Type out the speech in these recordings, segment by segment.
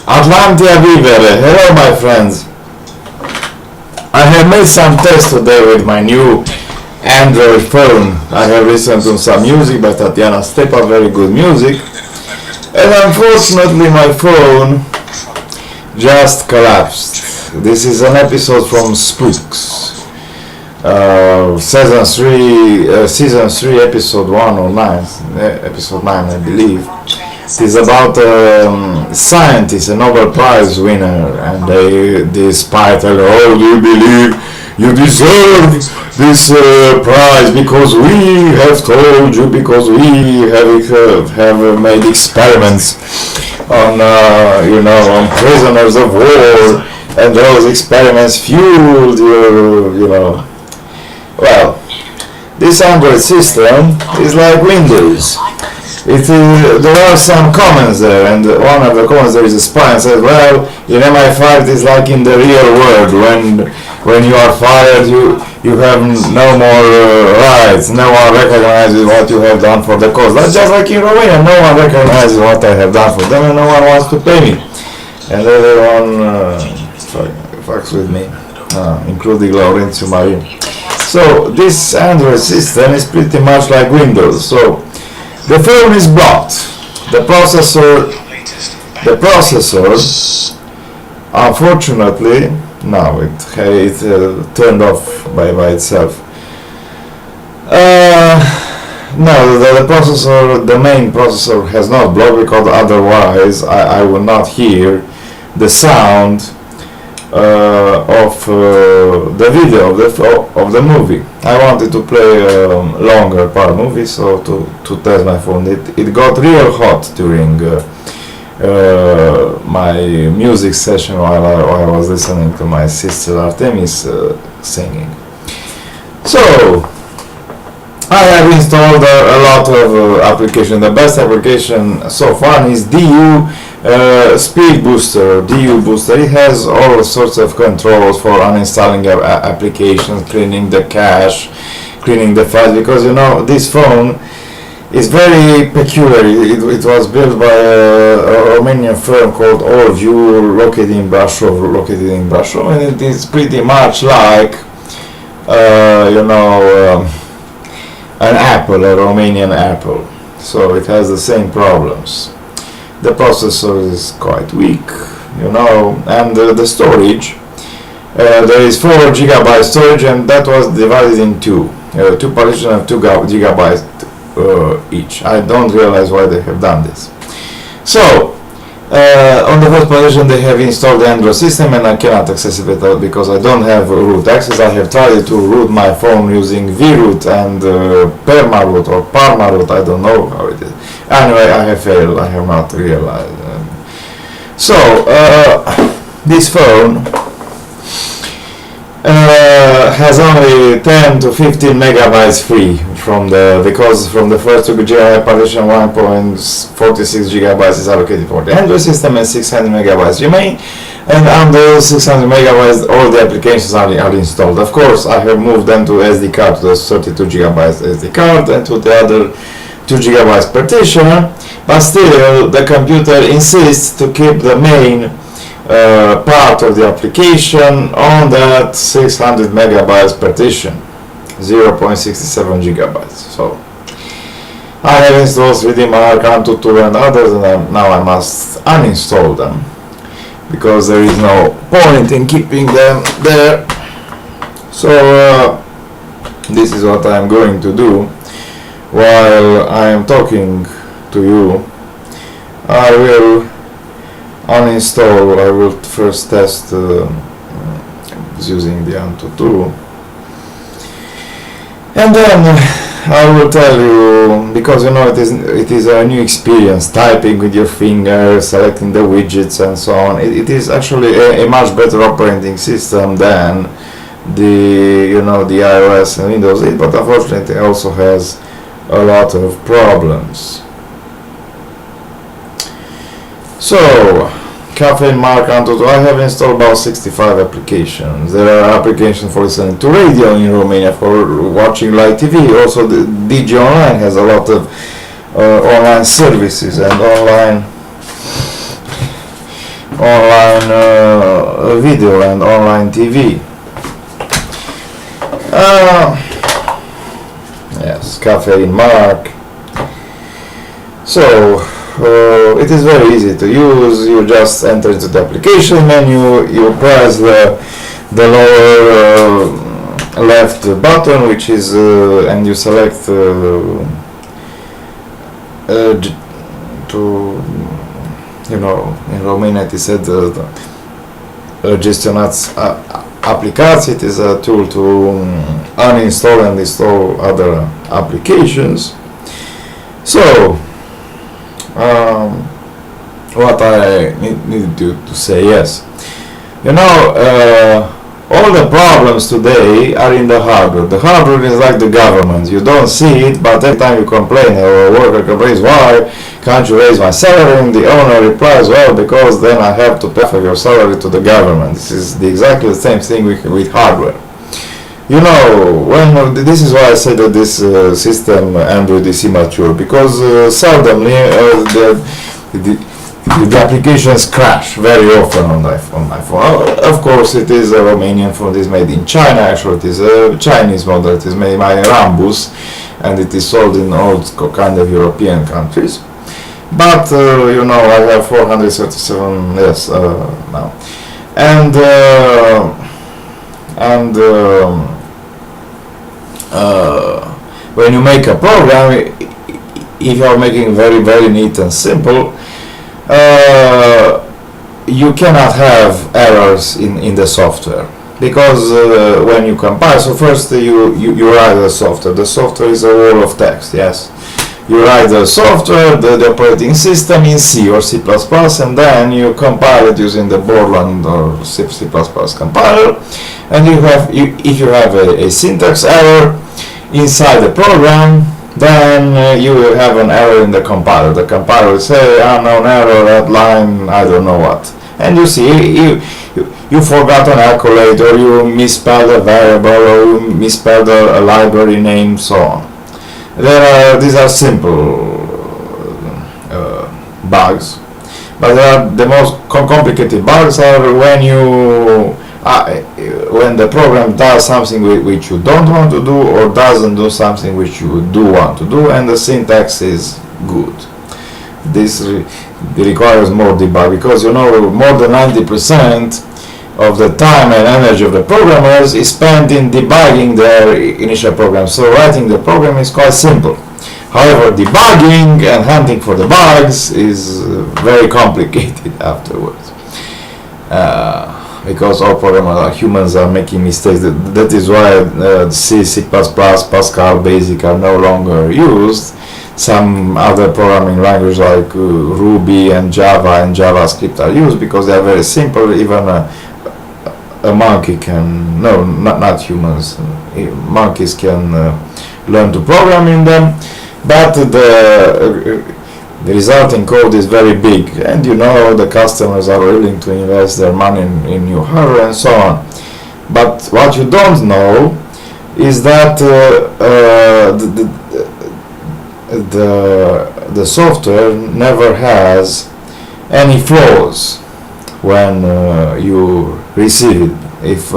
Atlantia Vivere, hello my friends. I have made some tests today with my new Android phone. I have listened to some music by Tatiana Stepa, very good music. And unfortunately my phone just collapsed. This is an episode from Spooks. Season 3, episode 1 or 9, episode 9 I believe. It is about scientists, a Nobel Prize winner, and they spy tell her, oh, do you believe you deserve this prize because we have told you, because we have made experiments on on prisoners of war, and those experiments fueled your well, this Android system is like Windows. There are some comments there, and one of the comments there is a spy and says, well, in MI5 it is like in the real world, when you are fired you have no more rights, no one recognizes what you have done for the cause. That's just like in Romania, no one recognizes what I have done for them and no one wants to pay me. And everyone fucks with me, including Laurentiu Marin. So this Android system is pretty much like Windows. So the phone is blocked. The processor, unfortunately, now it turned off by itself. No, the processor, the main processor has not blocked, because otherwise I will not hear the sound of the video of the movie. I wanted to play a longer part movie, so to test my phone. It got real hot during my music session while I was listening to my sister Artemis singing. So I have installed a lot of applications. The best application so far is DU Speed Booster, DU Booster. It has all sorts of controls for uninstalling your applications, cleaning the cache, cleaning the files, because this phone is very peculiar. It was built by a Romanian firm called Allview, located in Brașov, and it is pretty much like an Apple, a Romanian Apple. So it has the same problems. The processor is quite weak, and the storage. There is 4 GB storage, and that was divided in two partitions of 2 GB each. I don't realize why they have done this. So on the first position they have installed the Android system, and I cannot access it because I don't have root access. I have tried to root my phone using vroot and permaroot or parmaroot, I don't know how it is. Anyway, I have failed, I have not realized. So this phone has only 10 to 15 megabytes free because from the first 2 GB partition 1.46 gigabytes is allocated for the Android system and 600 megabytes remain, and on those 600 megabytes all the applications are installed. Of course I have moved them to SD card, to the 32 gigabytes SD card, and to the other 2 gigabytes partition, but still the computer insists to keep the main part of the application on that 600 megabytes partition, 0.67 gigabytes. So I have installed 3D Mark, Antutu and others, and now I must uninstall them because there is no point in keeping them there. So this is what I am going to do while I am talking to you. I will uninstall. I will first test using the Antutu, and then I will tell you, because it is a new experience, typing with your finger, selecting the widgets and so on. It is actually a much better operating system than the iOS and Windows 8, but unfortunately it also has a lot of problems. So Cafe Mark Antutu, I have installed about 65 applications. There are applications for listening to radio in Romania, for watching live TV. Also the DG Online has a lot of online services and online video and online TV. Yes, caffeine mark. So it is very easy to use. You just enter into the application menu, you press the lower left button, which is and you select to, you know, in Romania it is said gestionați aplicații. It is a tool to uninstall and install other applications. So what I need to say, yes, you know, all the problems today are in the hardware. The hardware is like the government. You don't see it, but every time you complain, or a worker complains, why can't you raise my salary? And the owner replies, well, because then I have to pay for your salary to the government. This is exactly the same thing with hardware. You know, this is why I say that this system Android is immature, because seldomly the applications crash very often on my phone. Of course, it is a Romanian phone. It is made in China. Actually, it is a Chinese model. It is made by Rambus, and it is sold in all kind of European countries. But you know, I have 437 now, and when you make a program, if you are making very neat and simple, you cannot have errors in the software, because when you compile, so first you write the software. The software is a wall of text, yes. You write the software, the operating system in C or C++, and then you compile it using the Borland or C++ compiler. And if you have a syntax error inside the program, then you will have an error in the compiler. The compiler will say unknown error at line I don't know what, and you see you forgot an accolade, or you misspelled a variable, or you misspelled a library name, so on. These are simple bugs, but the most complicated bugs are when the program does something which you don't want to do, or doesn't do something which you do want to do, and the syntax is good. This requires more debug, because you know more than 90% of the time and energy of the programmers is spent in debugging their initial program. So writing the program is quite simple. However, debugging and hunting for the bugs is very complicated afterwards. Because all programmers, humans, are making mistakes. That is why C, C++, Pascal, Basic are no longer used. Some other programming languages like Ruby and Java and JavaScript are used, because they are very simple. Even a monkey can, no, not humans, monkeys can learn to program in them, but the resulting code is very big, and you know the customers are willing to invest their money in new hardware and so on. But what you don't know is that the software never has any flaws when you receive it. If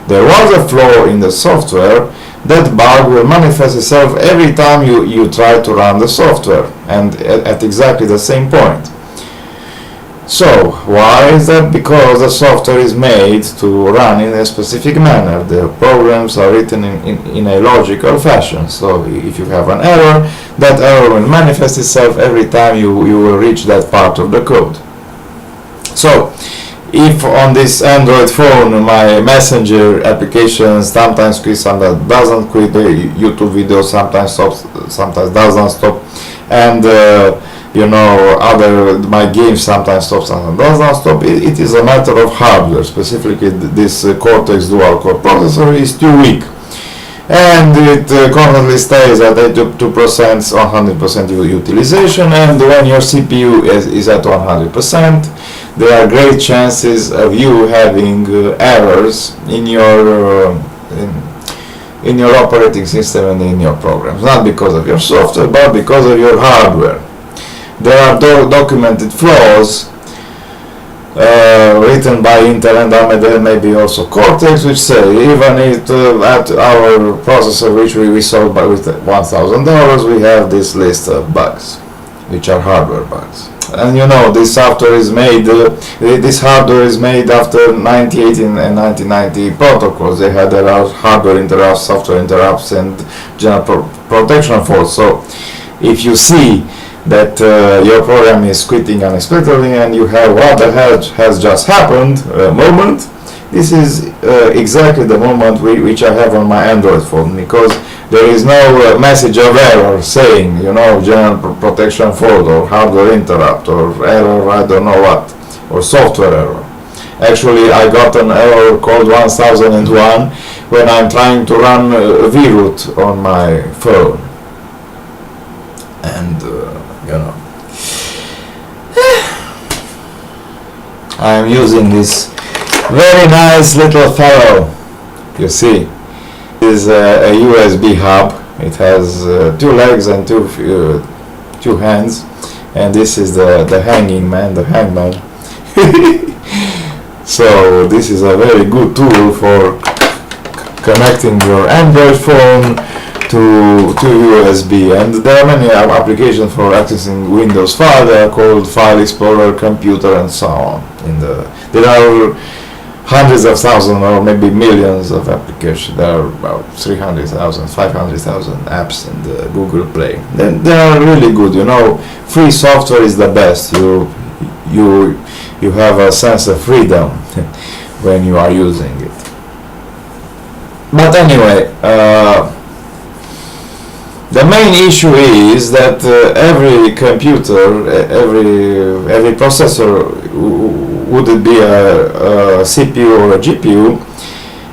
there was a flaw in the software, that bug will manifest itself every time you try to run the software, and at exactly the same point. So why is that? Because the software is made to run in a specific manner. The programs are written in a logical fashion. So if you have an error, that error will manifest itself every time you will reach that part of the code. So if on this Android phone my messenger application sometimes quits, sometimes doesn't quit, the YouTube video sometimes stops, sometimes doesn't stop, and you know, my games sometimes stop, sometimes doesn't stop, it is a matter of hardware. Specifically, this Cortex dual core processor is too weak, and it constantly stays at 82%, 100% utilization, and when your CPU is at 100%, there are great chances of you having errors in your in your operating system and in your programs. Not because of your software, but because of your hardware. There are documented flaws written by Intel and AMD, maybe also Cortex, which say even at our processor, which we sold with $1,000, we have this list of bugs, which are hardware bugs. And you know, this software is made, this hardware is made after 1980 and 1990 protocols. They had their hardware interrupts, software interrupts, and general protection faults. So if you see that your program is quitting unexpectedly and you have what the hell has just happened moment, this is exactly the moment which I have on my Android phone, because there is no message of error saying, you know, general protection fault or hardware interrupt or error I don't know what, or software error. Actually, I got an error called 1001 when I'm trying to run vroot on my phone. And you know, I'm using this very nice little fellow. You see, it is a USB hub. It has 2 legs and two hands, and this is the hanging man, the hangman. So this is a very good tool for connecting your Android phone to USB, and there are many applications for accessing Windows File. They are called File Explorer, Computer, and so on. There are hundreds of thousands or maybe millions of applications. There are about 300,000, 500,000 apps in the Google Play. They are really good. You know, free software is the best. You have a sense of freedom when you are using it. But anyway, the main issue is that every computer, every processor, would it be a CPU or a GPU,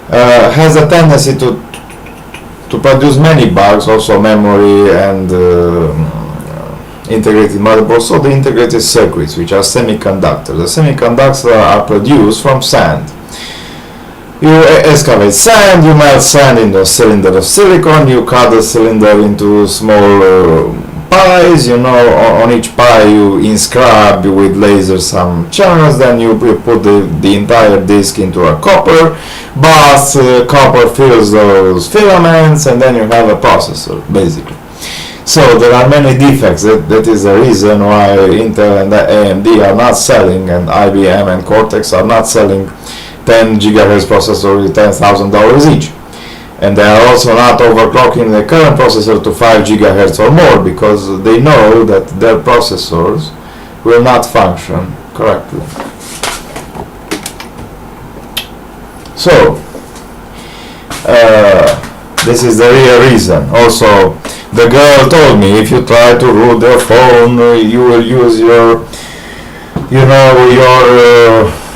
has a tendency to produce many bugs, also memory and integrated motherboards, so the integrated circuits, which are semiconductors. The semiconductors are produced from sand. You excavate sand, you melt sand into a cylinder of silicon, you cut the cylinder into small pies, you know, on each pie you inscribe with laser some channels, then you put the entire disk into a copper bath, copper fills those filaments, and then you have a processor, basically. So there are many defects. That is the reason why Intel and AMD are not selling, and IBM and Cortex are not selling 10 GHz processor with $10,000 each, and they are also not overclocking the current processor to 5 GHz or more, because they know that their processors will not function correctly. So this is the real reason. Also, the girl told me, if you try to root your phone, you will use your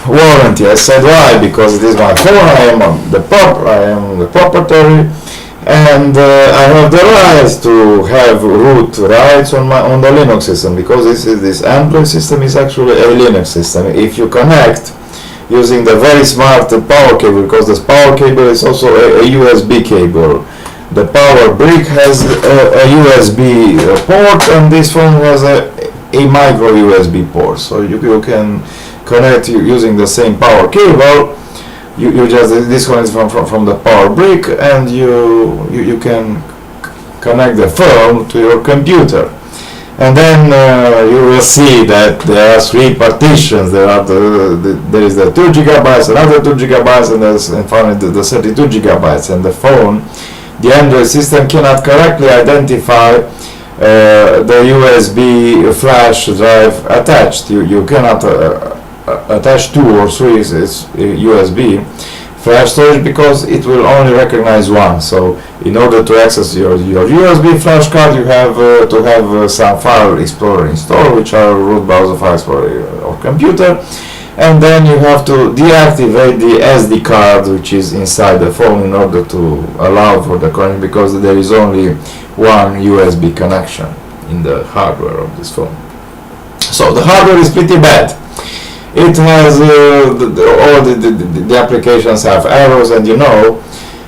warranty. I said, why? Because it is my phone. I am the proprietary, and I have the rights to have root rights on the Linux system, because this Android system is actually a Linux system. If you connect using the very smart power cable, because this power cable is also a USB cable. The power brick has a USB port, and this phone has a micro USB port, so you can connect using the same power cable. You just disconnect from the power brick, and you can connect the phone to your computer, and then you will see that there are 3 partitions. There is the 2 gigabytes, another 2 gigabytes, and finally the 32 gigabytes. And the phone, the Android system, cannot correctly identify the USB flash drive attached. You cannot attach 2 or 3 USB flash storage, because it will only recognize one. So in order to access your USB flash card, you have to have some File Explorer installed, which are root browser File Explorer or computer, and then you have to deactivate the SD card which is inside the phone in order to allow for the connection, because there is only one USB connection in the hardware of this phone. So the hardware is pretty bad. It has all the applications have errors, and you know,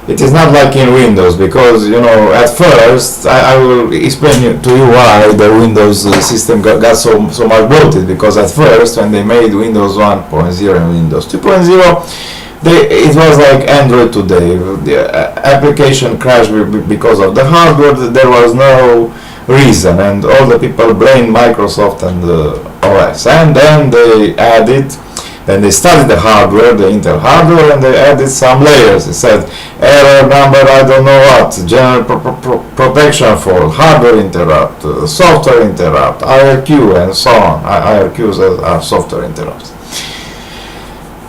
It is not like in Windows, because at first I will explain to you why the Windows system got so much bloated. Because at first, when they made Windows 1.0 and Windows 2.0, it was like Android today. The application crashed because of the hardware. There was no reason, and all the people blamed Microsoft and the OS. And then they studied the hardware, the Intel hardware, and they added some layers. It said error number, I don't know what, general protection fault, hardware interrupt, software interrupt, IRQ, and so on. IRQs are software interrupts.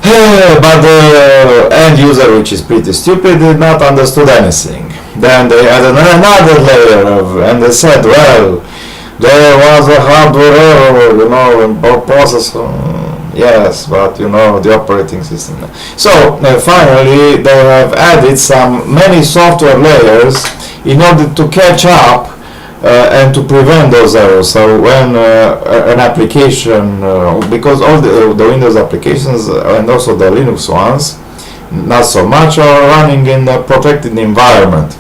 But the end user, which is pretty stupid, did not understood anything. Then they added another layer and they said, well, there was a hardware error, in processor. Yes, but the operating system. So finally, they have added many software layers in order to catch up and to prevent those errors. So when an application, because all the Windows applications and also the Linux ones, not so much, are running in a protected environment.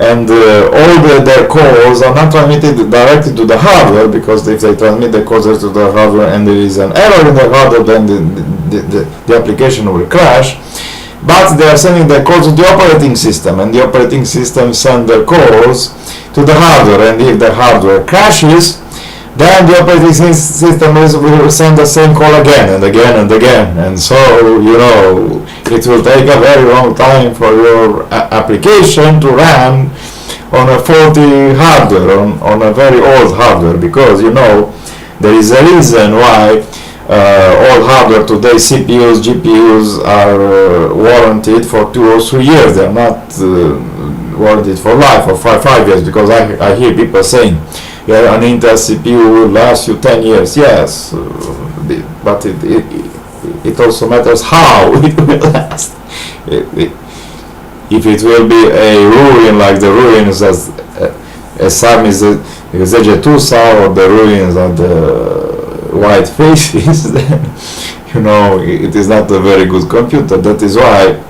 And all their calls are not transmitted directly to the hardware, because if they transmit the calls to the hardware and there is an error in the hardware, then the application will crash. But they are sending the calls to the operating system, and the operating system sends the calls to the hardware. And if the hardware crashes, then the operating system will send the same call again and again and again. And so, it will take a very long time for your application to run on a faulty hardware, on a very old hardware, because there is a reason why all hardware today, CPUs, GPUs, are warranted for 2 or 3 years. They are not warranted for life, or 5 years, because I hear people saying, yeah, an Intel CPU will last you 10 years. Yes, but it also matters how it will last. If it will be a ruin like the ruins as some is the Zegetusa, or the ruins of the white faces, then it is not a very good computer. That is why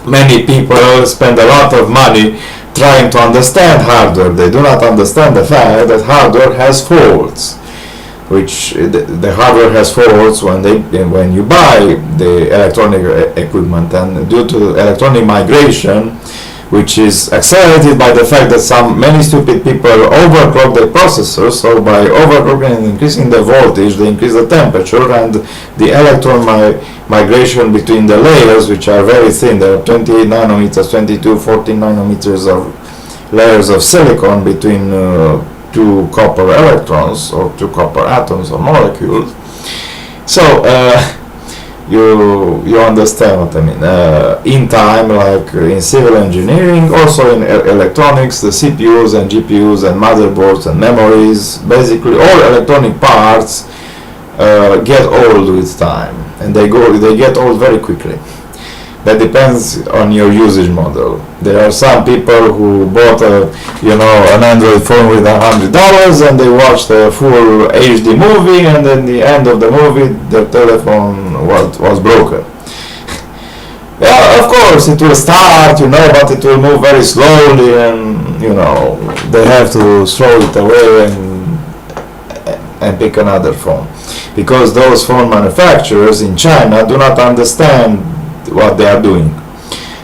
many people spend a lot of money trying to understand hardware. They do not understand the fact that hardware has faults, which the hardware has faults when you buy the electronic equipment, and due to electronic migration, which is accelerated by the fact that many stupid people overclock the processor. So by overclocking and increasing the voltage, they increase the temperature, and the electron migration between the layers, which are very thin. There are 28 nanometers, 22, 14 nanometers of layers of silicon between two copper electrons, or two copper atoms or molecules. So you understand what I mean. In time, like in civil engineering, also in electronics, the CPUs and GPUs and motherboards and memories, basically all electronic parts get old with time, and they get old very quickly. That depends on your usage model. There are some people who bought an Android phone with $100, and they watched a full HD movie, and then the end of the movie, the telephone was broken. Yeah, of course it will start, but it will move very slowly, and they have to throw it away and pick another phone, because those phone manufacturers in China do not understand what they are doing.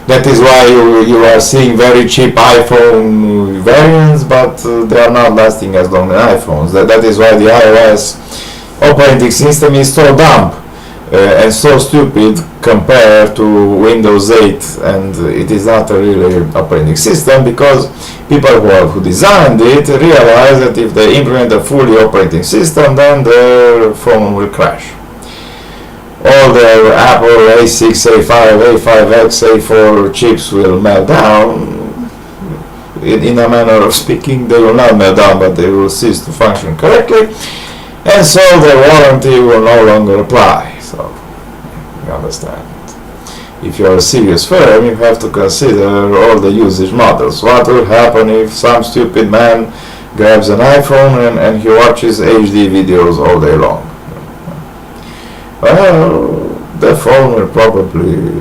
That is why you are seeing very cheap iPhone variants, but they are not lasting as long as iPhones. That is why the iOS operating system is so dumb and so stupid compared to Windows 8, and it is not a really operating system, because people who designed it realize that if they implement a fully operating system, then their phone will crash. All their Apple A6, A5, A5X, A4 chips will melt down. In a manner of speaking, they will not melt down, but they will cease to function correctly, and so the warranty will no longer apply. So, you understand. If you are a serious firm, you have to consider all the usage models. What will happen if some stupid man grabs an iPhone and he watches HD videos all day long? Well, the phone will probably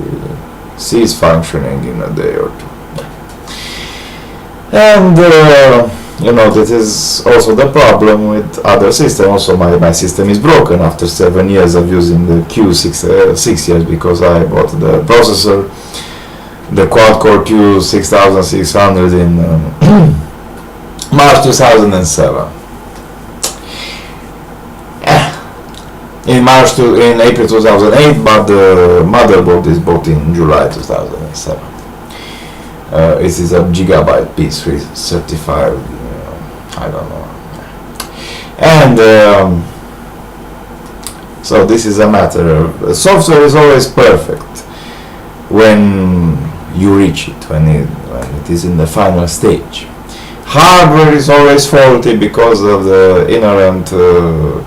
cease functioning in a day or two. And that is also the problem with other systems. Also, my system is broken after 7 years of using the Q6 6 years, because I bought the processor, the quad-core Q6600 in March 2007. In April 2008, but the motherboard is bought in July 2007. It is a gigabyte piece, certified, I don't know. And so this is a matter of software is always perfect when you reach it, when it is in the final stage. Hardware is always faulty because of the inherent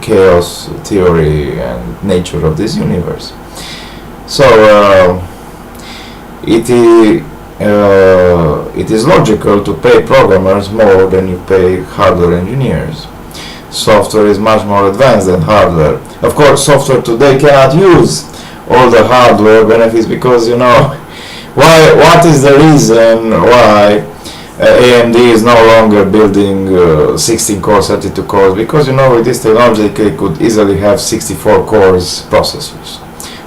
chaos theory and nature of this universe. So it is logical to pay programmers more than you pay hardware engineers. Software is much more advanced than hardware. Of course, software today cannot use all the hardware benefits, because what is the reason why AMD is no longer building 16 cores, 32 cores? Because with this technology they could easily have 64 cores processors.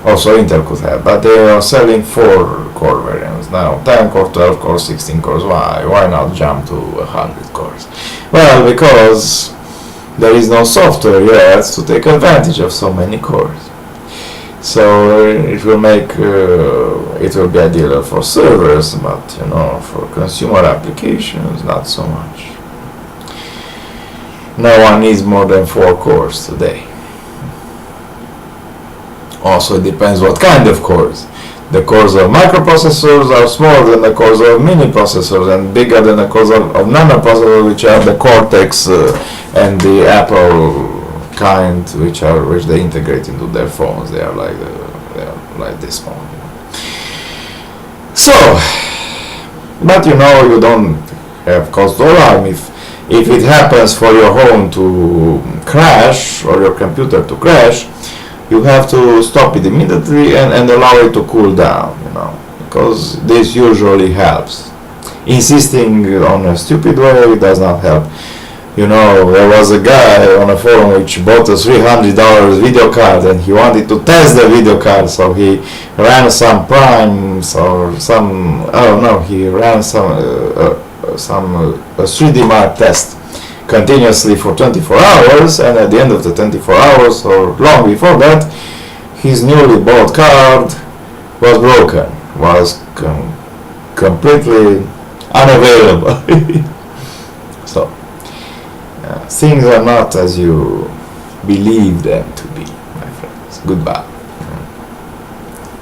Also Intel could have, but they are selling 4 core variants now, 10 core, 12 core, 16 cores. Why not jump to 100 cores? Well, because there is no software yet to take advantage of so many cores. So it will be ideal for servers, but for consumer applications, not so much. No one needs more than 4 cores today. Also, it depends what kind of cores. The cores of microprocessors are smaller than the cores of mini processors and bigger than the cores of nanoprocessors, which are the Cortex and the Apple kind, which they integrate into their phones. They are like this phone. So, but you don't have cause to alarm. If it happens for your home to crash or your computer to crash, you have to stop it immediately and allow it to cool down, because this usually helps. Insisting on a stupid way does not help. There was a guy on a forum which bought a $300 video card, and he wanted to test the video card, so he ran some primes or some, I don't know, he ran some 3D Mark test continuously for 24 hours, and at the end of the 24 hours, or long before that, his newly bought card was broken, was completely unavailable. So things are not as you believe them to be, my friends. Goodbye.